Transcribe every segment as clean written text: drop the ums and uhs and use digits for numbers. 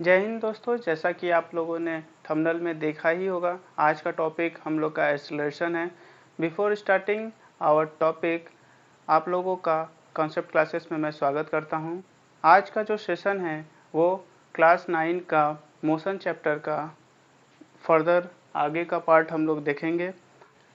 जय हिंद दोस्तों, जैसा कि आप लोगों ने थंबनेल में देखा ही होगा, आज का टॉपिक हम लोग का एक्सेलरेशन है। बिफोर स्टार्टिंग आवर टॉपिक, आप लोगों का कॉन्सेप्ट क्लासेस में मैं स्वागत करता हूं। आज का जो सेशन है वो क्लास 9 का मोशन चैप्टर का फर्दर आगे का पार्ट हम लोग देखेंगे।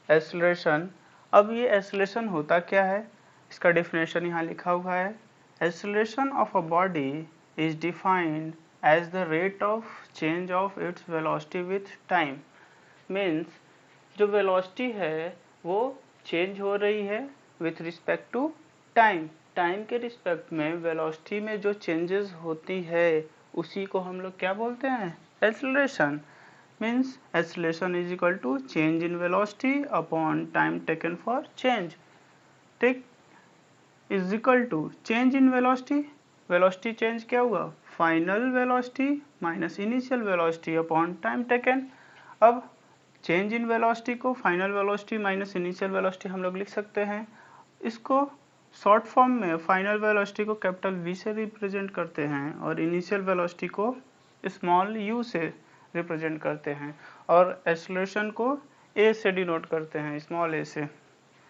एक्सेलरेशन, अब ये एक्सेलरेशन होता क्या है, इसका डेफिनेशन यहाँ लिखा हुआ है। Acceleration of a body is defined as the rate of change of its velocity with time। Means जो वेलोसिटी है वो चेंज हो रही है with respect to time. Time के रिस्पेक्ट में वेलोसिटी में जो चेंजेस होती है उसी को हम लोग क्या बोलते हैं, acceleration. Means acceleration is equal to change in velocity upon time taken for change. ठीक, is equal to change in velocity, velocity change क्या हुआ, final velocity minus initial velocity upon time taken. अब चेंज इन वेलोसिटी को final velocity minus initial velocity हम लोग लिख सकते हैं। इसको शॉर्ट फॉर्म में फाइनल वेलोसिटी को कैपिटल वी से रिप्रेजेंट करते हैं और इनिशियल वेलोसिटी को स्मॉल यू से रिप्रेजेंट करते हैं और एक्सेलरेशन को ए से डिनोट करते हैं, स्मॉल ए से।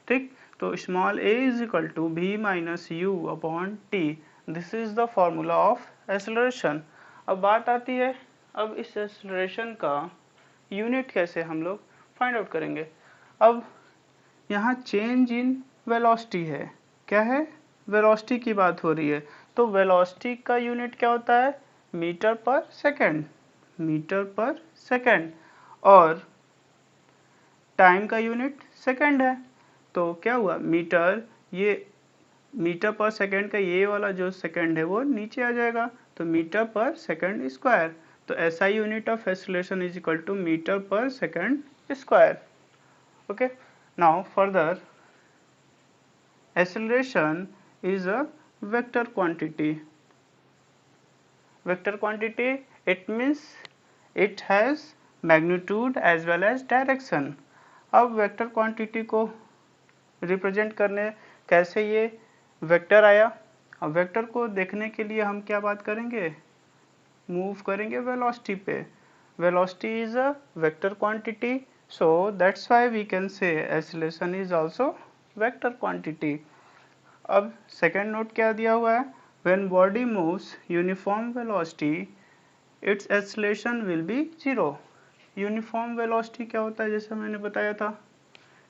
ठीक, तो small a is equal to v minus u upon t. This is the formula of acceleration. अब बात आती है, अब इस एक्सेलरेशन का यूनिट कैसे हम लोग फाइंड आउट करेंगे। अब यहाँ चेंज इन वेलोसिटी है, क्या है, वेलोसिटी की बात हो रही है, तो वेलोसिटी का यूनिट क्या होता है, metre per second, metre per second, और टाइम का यूनिट सेकेंड है। तो क्या हुआ, मीटर, ये मीटर पर सेकेंड का ये वाला जो सेकेंड है वो नीचे आ जाएगा, तो मीटर पर सेकेंड स्क्वायर। तो SI unit of acceleration is equal to metre per second square. Okay, now further acceleration is a vector quantity. Vector quantity, it means it has magnitude as well as direction. अब vector quantity को represent करने कैसे ये vector आया, अब vector को देखने के लिए हम क्या बात करेंगे, मूव करेंगे वेलोसिटी पे। Velocity is a vector quantity, so that's why we can say acceleration is also vector quantity. अब सेकेंड नोट क्या दिया हुआ है, when body moves uniform velocity its acceleration will be zero. Uniform velocity क्या होता है, जैसे मैंने बताया था,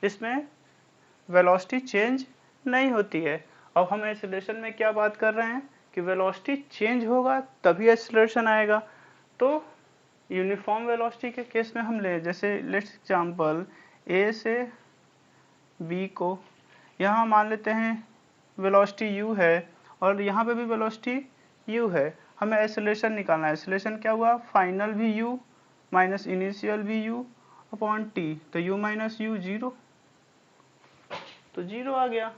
इसमें वेलोसिटी चेंज नहीं होती है। अब हम एक्सेलरेशन में क्या बात कर रहे हैं कि वेलोसिटी चेंज होगा तभी एक्सेलरेशन आएगा। तो यूनिफॉर्म वेलोसिटी के केस में हम ले, जैसे लेट्स एग्जांपल ए से बी को, यहाँ मान लेते हैं वेलोसिटी u है और यहाँ पे भी वेलोसिटी u है, हमें एक्सेलरेशन निकालना है। एक्सेलरेशन क्या हुआ, फाइनल भी u माइनस इनिशियल भी u अपॉन टी, तो u माइनस यू जीरो, तो जीरो आ गया।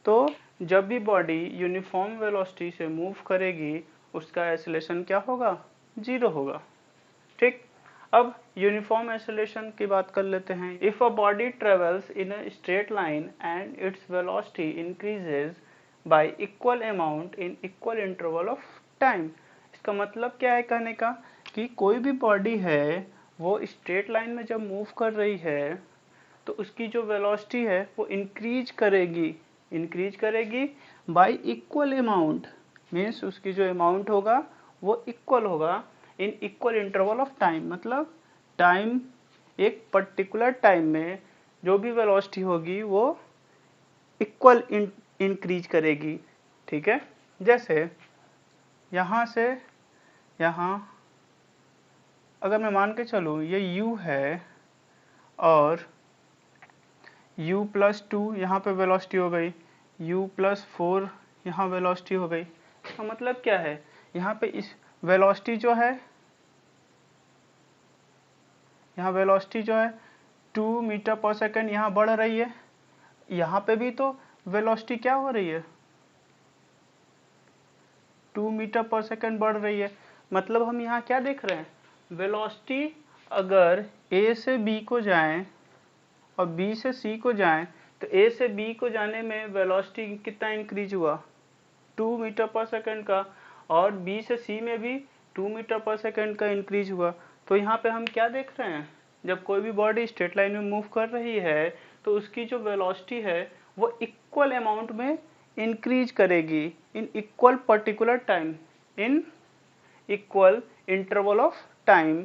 तो जब भी बॉडी यूनिफॉर्म वेलोसिटी से मूव करेगी उसका एक्सेलरेशन क्या होगा, जीरो होगा। ठीक, अब यूनिफॉर्म एक्सेलरेशन की बात कर लेते हैं। If a body travels in a straight line and its velocity increases y equal amount in equal interval of time. इसका मतलब क्या है कहने का, कि कोई भी बॉडी है वो स्ट्रेट लाइन में जब मूव कर रही है तो उसकी जो वेलोसिटी है वो इंक्रीज करेगी बाय इक्वल अमाउंट। मीन्स उसकी जो अमाउंट होगा वो इक्वल होगा in equal interval of time. मतलब टाइम, एक पर्टिकुलर टाइम में जो भी वेलोसिटी होगी वो इक्वल इंक्रीज करेगी। ठीक है, जैसे यहाँ से यहाँ अगर मैं मान के चलूँ ये u है और u प्लस टू यहाँ पे वेलोसिटी हो गई, u प्लस फोर यहाँ वेलोसिटी हो गई। इसका मतलब क्या है, यहाँ पे इस वेलोसिटी जो है, यहाँ वेलोसिटी जो है 2 मीटर पर सेकेंड यहाँ बढ़ रही है, यहाँ पे भी तो वेलोसिटी क्या हो रही है, 2 मीटर पर सेकेंड बढ़ रही है। मतलब हम यहाँ क्या देख रहे हैं, वेलोसिटी अगर a से b को जाएं और b से c को जाएं तो a से b को जाने में वेलोसिटी कितना इंक्रीज हुआ, 2 मीटर पर सेकेंड का, और b से c में भी 2 मीटर पर सेकेंड का इंक्रीज हुआ। तो यहाँ पे हम क्या देख रहे हैं, जब कोई भी बॉडी स्ट्रेट लाइन में मूव कर रही है तो उसकी जो वेलोसिटी है वो इक्वल अमाउंट में इंक्रीज करेगी in equal particular time, in equal interval of time.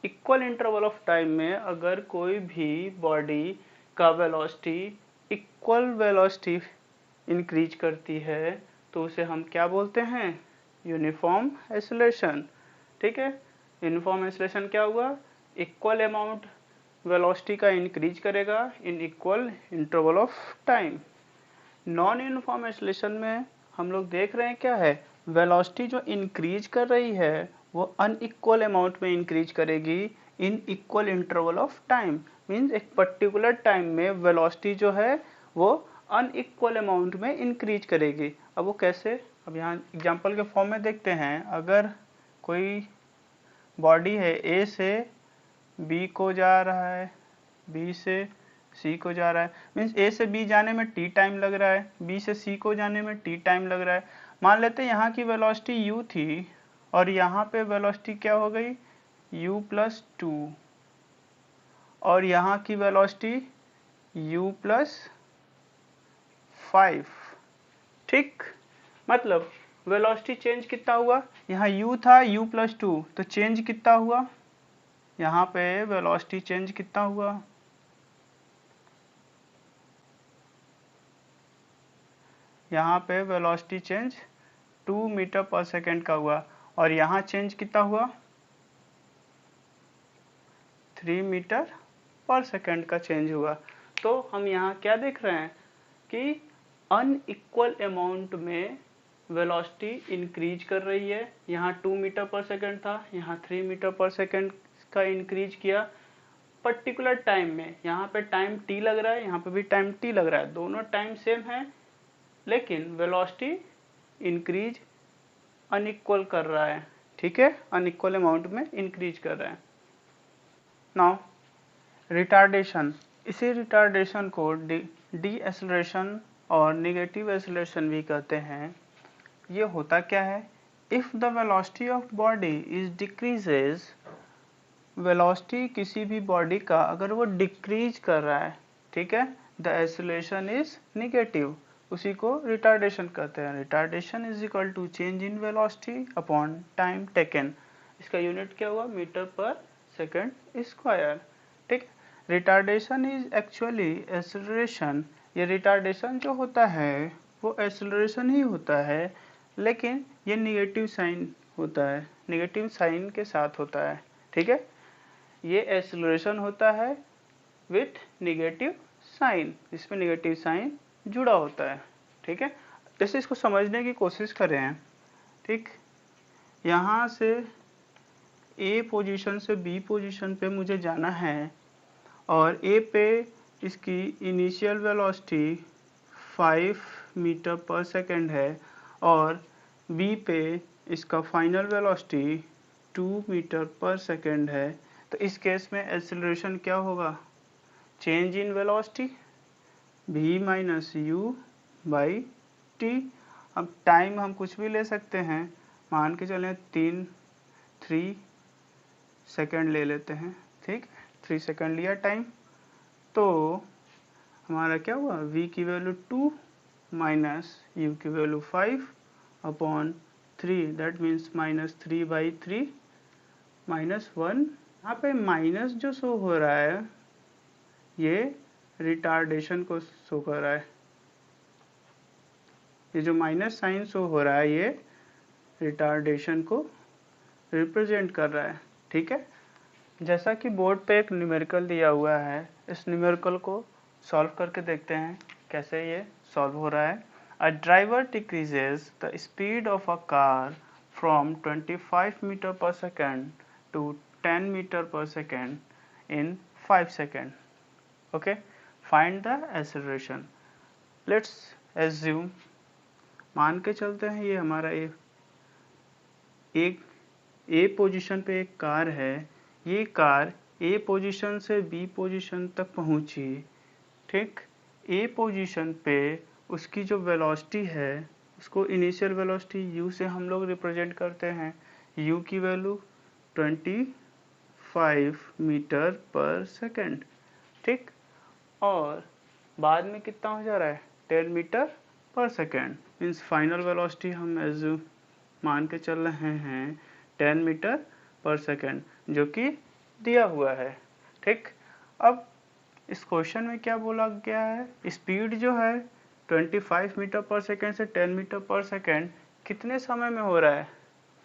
Equal interval of time में अगर कोई भी बॉडी का वेलोसिटी इक्वल वेलोसिटी इंक्रीज करती है तो उसे हम क्या बोलते हैं, यूनिफॉर्म एक्सेलरेशन। ठीक है, यूनिफॉर्म एक्सेलरेशन क्या हुआ, इक्वल अमाउंट वेलोसिटी का इंक्रीज करेगा in equal interval of time. Non uniform acceleration में हम लोग देख रहे हैं क्या है, वेलोसिटी जो इंक्रीज कर रही है वो अनइक्वल अमाउंट में इंक्रीज करेगी in equal interval of time. Means एक पर्टिकुलर टाइम में वेलोसिटी जो है वो अनइक्वल अमाउंट में इंक्रीज करेगी। अब वो कैसे, अब यहाँ एग्जांपल के फॉर्म में देखते हैं। अगर कोई बॉडी है ए से बी को जा रहा है, बी से सी को जा रहा है, मीन्स ए से बी जाने में टी टाइम लग रहा है, बी से सी को जाने में टी टाइम लग रहा है। मान लेते हैं यहाँ की वेलोसिटी u थी और यहाँ पे वेलोसिटी क्या हो गई u प्लस 2 और यहाँ की वेलोसिटी u प्लस 5। ठीक, मतलब वेलोसिटी चेंज कितना हुआ, यहाँ u था u प्लस 2 तो चेंज कितना हुआ, यहाँ पे वेलोसिटी चेंज कितना हुआ, यहाँ पे velocity change 2 metre per second का हुआ और यहाँ चेंज कितना हुआ, 3 मीटर पर सेकेंड का चेंज हुआ। तो हम यहाँ क्या देख रहे हैं कि अनइक्वल अमाउंट में वेलोसिटी इंक्रीज कर रही है। यहाँ 2 मीटर पर सेकेंड था, यहाँ 3 मीटर पर सेकेंड का इंक्रीज किया पर्टिकुलर टाइम में। यहाँ पे टाइम t लग रहा है, यहाँ पे भी टाइम t लग रहा है, दोनों टाइम सेम है लेकिन वेलोसिटी इंक्रीज अनइक्वल कर रहा है। ठीक है, अनइक्वल अमाउंट में इंक्रीज कर रहा है। नाउ रिटार्डेशन, इसी रिटार्डेशन को डी एक्सेलरेशन और नेगेटिव एक्सेलरेशन भी कहते हैं। ये होता क्या है, if the velocity of body is decreases, velocity किसी भी बॉडी का अगर वो डिक्रीज कर रहा है, ठीक है, द एक्सेलरेशन इज नेगेटिव, उसी को रिटार्डेशन कहते हैं। Retardation is equal to change in velocity upon time taken. इसका यूनिट क्या हुआ, मीटर पर सेकेंड स्क्वायर। ठीक, रिटार्डेशन इज एक्चुअली एक्सेलरेशन। ये रिटार्डेशन जो होता है वो एक्सेलरेशन ही होता है लेकिन ये नेगेटिव साइन होता है, नेगेटिव साइन के साथ होता है। ठीक है, ये एक्सेलरेशन होता है विथ नेगेटिव साइन, इसमें नेगेटिव साइन जुड़ा होता है। ठीक है, जैसे इसको समझने की कोशिश करें। ठीक, यहाँ से ए पोजीशन से बी पोजीशन पे मुझे जाना है और ए पे इसकी initial velocity 5 metre per second है और बी पे इसका final velocity 2 metre per second है। तो इस केस में एक्सेलरेशन क्या होगा, change in velocity v minus you by T. अब टाइम हम कुछ भी ले सकते हैं, मान के चलें 3 सेकेंड ले लेते हैं। ठीक, 3 सेकेंड लिया टाइम, तो हमारा क्या हुआ, v की वैल्यू 2 माइनस u की value 5 upon 3, that means minus 3/3 minus 1। यहाँ पे माइनस जो शो हो रहा है ये रिटार्डेशन को शो कर रहा है, ये जो माइनस साइन शो हो रहा है ये रिटार्डेशन को रिप्रेजेंट कर रहा है। ठीक है, जैसा कि बोर्ड पे एक न्यूमेरिकल दिया हुआ है, इस न्यूमेरिकल को सॉल्व करके देखते हैं कैसे ये सॉल्व हो रहा है। A driver decreases the speed of a car from 25 metre per second to 10 metre per second in 5 second. Okay, find the acceleration. Let's assume, मान के चलते हैं ये हमारा एक ए पोजीशन पे एक कार है, ये कार ए पोजीशन से बी पोजीशन तक पहुंची। ठीक, ए पोजीशन पे उसकी जो वेलोसिटी है उसको इनिशियल वेलोसिटी u से हम लोग रिप्रेजेंट करते हैं। u की वैल्यू 25 मीटर पर सेकेंड, ठीक। और बाद में कितना हो जा रहा है 10 metre per second, means final velocity हम एज्यूम मान के चल रहे हैं 10 मीटर पर सेकेंड, जो कि दिया हुआ है, ठीक। अब इस क्वेश्चन में क्या बोला गया है, स्पीड जो है 25 मीटर पर सेकेंड से 10 मीटर पर सेकेंड कितने समय में हो रहा है,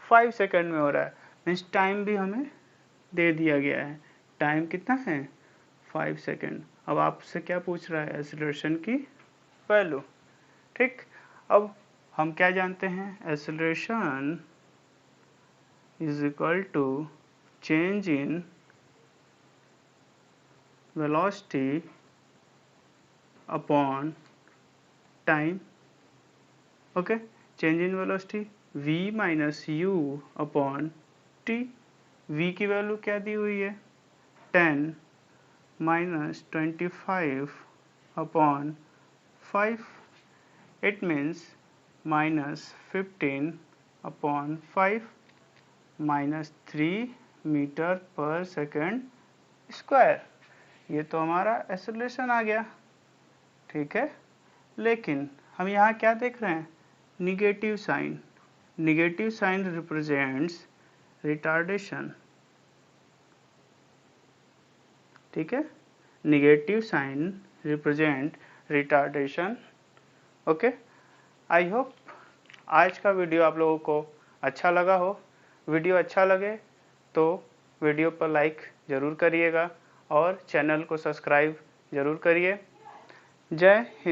5 सेकेंड में हो रहा है, मीन्स टाइम भी हमें दे दिया गया है, टाइम कितना है 5 सेकेंड। अब आपसे क्या पूछ रहा है, एक्सेलरेशन की वैल्यू, ठीक। अब हम क्या जानते हैं, acceleration is equal to change in velocity upon time, okay. Change in velocity v minus u upon t, v की वैल्यू क्या दी हुई है 10 minus 25 upon 5, it means minus 15 upon 5 minus 3 metre per second square. ये तो हमारा acceleration आ गया, ठीक है। लेकिन हम यहाँ क्या देख रहे हैं, negative sign, negative sign represents retardation, ठीक है, negative sign represent retardation, okay. I hope आज का वीडियो आप लोगों को अच्छा लगा हो। वीडियो अच्छा लगे तो वीडियो पर लाइक ज़रूर करिएगा और चैनल को सब्सक्राइब ज़रूर करिए। जय हिंद।